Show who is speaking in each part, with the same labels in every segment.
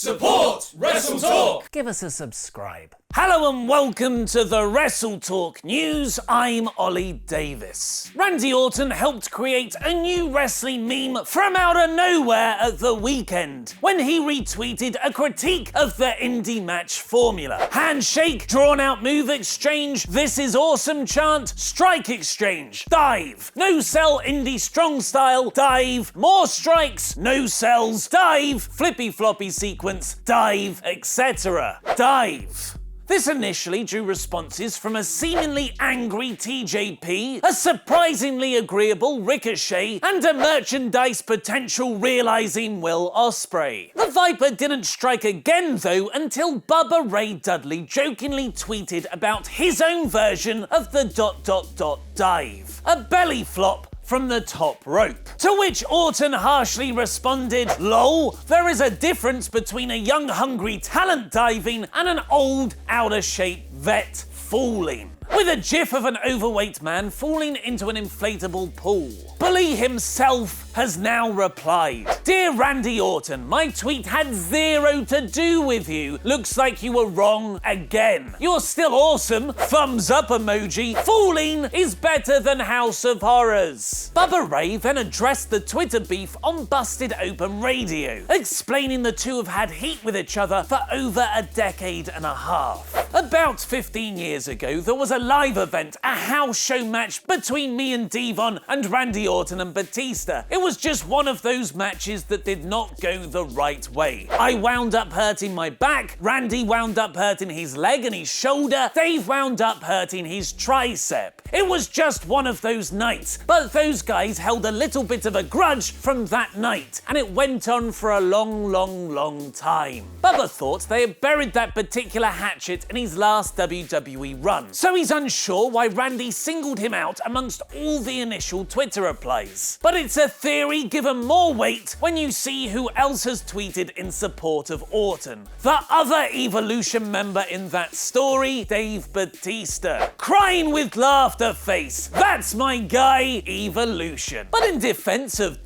Speaker 1: Support WrestleTalk!
Speaker 2: Give us a subscribe. Hello and welcome to the WrestleTalk News. I'm Ollie Davis. Randy Orton helped create a new wrestling meme from out of nowhere at the weekend when he retweeted a critique of the indie match formula. Handshake, drawn out move exchange, this is awesome chant, strike exchange, dive, no sell indie strong style, dive, more strikes, no sells, dive, flippy floppy sequence, dive, etc. Dive. This initially drew responses from a seemingly angry TJP, a surprisingly agreeable Ricochet, and a merchandise potential realizing Will Ospreay. The Viper didn't strike again though until Bubba Ray Dudley jokingly tweeted about his own version of the ... dive, a belly flop from the top rope. To which Orton harshly responded, "Lol, there is a difference between a young hungry talent diving and an old out of shape vet falling." With a gif of an overweight man falling into an inflatable pool. Bully himself has now replied, "Dear Randy Orton, my tweet had zero to do with you. Looks like you were wrong again. You're still awesome. Thumbs up emoji. Falling is better than House of Horrors." Bubba Ray then addressed the Twitter beef on Busted Open Radio, explaining the two have had heat with each other for over a decade and a half. About 15 years ago, there was a live event, a house show match between me and Devon and Randy Orton and Batista. It was just one of those matches that did not go the right way. I wound up hurting my back, Randy wound up hurting his leg and his shoulder, Dave wound up hurting his tricep. It was just one of those nights, but those guys held a little bit of a grudge from that night, and it went on for a long time. Bubba thought they had buried that particular hatchet in his last WWE run, so he's unsure why Randy singled him out amongst all the initial Twitter replies. But it's a theory given more weight when you see who else has tweeted in support of Orton. The other Evolution member in that story, Dave Batista. Crying with laughter face. That's my guy, Evolution. But in defense of ...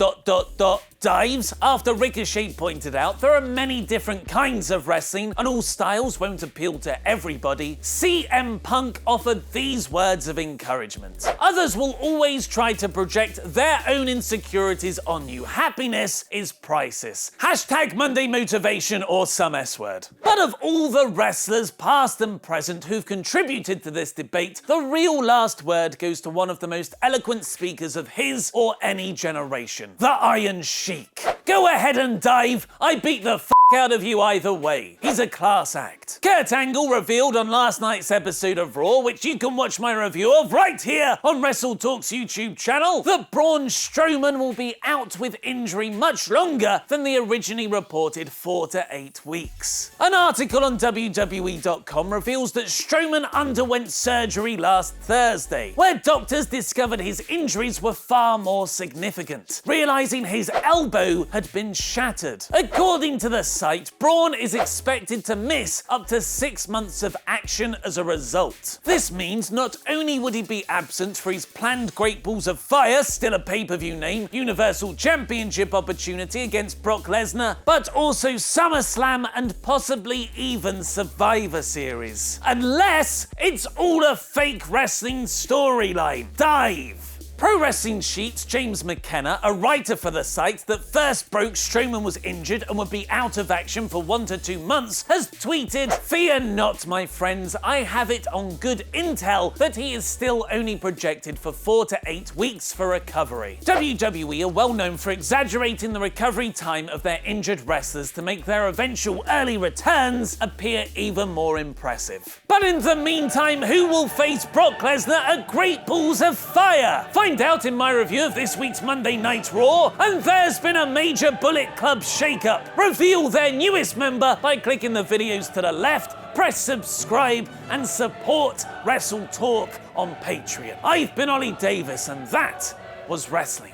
Speaker 2: dives, after Ricochet pointed out there are many different kinds of wrestling and all styles won't appeal to everybody, CM Punk offered these words of encouragement. "Others will always try to project their own insecurities on you. Happiness is priceless. Hashtag Monday motivation or some S word." But of all the wrestlers, past and present, who've contributed to this debate, the real last word goes to one of the most eloquent speakers of his or any generation, the Iron Sheik. Go ahead and dive. I beat the out of you either way. He's a class act. Kurt Angle revealed on last night's episode of Raw, which you can watch my review of right here on WrestleTalk's YouTube channel, that Braun Strowman will be out with injury much longer than the originally reported 4 to 8 weeks. An article on WWE.com reveals that Strowman underwent surgery last Thursday, where doctors discovered his injuries were far more significant, realizing his elbow had been shattered. According to the site, Braun is expected to miss up to 6 months of action as a result. This means not only would he be absent for his planned Great Balls of Fire, still a pay-per-view name, Universal Championship opportunity against Brock Lesnar, but also SummerSlam and possibly even Survivor Series. Unless it's all a fake wrestling storyline. Dive. Pro Wrestling Sheet's James McKenna, a writer for the site that first broke Strowman was injured and would be out of action for 1 to 2 months, has tweeted, "Fear not, my friends, I have it on good intel that he is still only projected for 4 to 8 weeks for recovery." WWE are well known for exaggerating the recovery time of their injured wrestlers to make their eventual early returns appear even more impressive. But in the meantime, who will face Brock Lesnar at Great Balls of Fire? Find out in my review of this week's Monday Night Raw. And there's been a major Bullet Club shakeup. Reveal their newest member by clicking the videos to the left, press subscribe, and support WrestleTalk on Patreon. I've been Ollie Davis, and that was wrestling.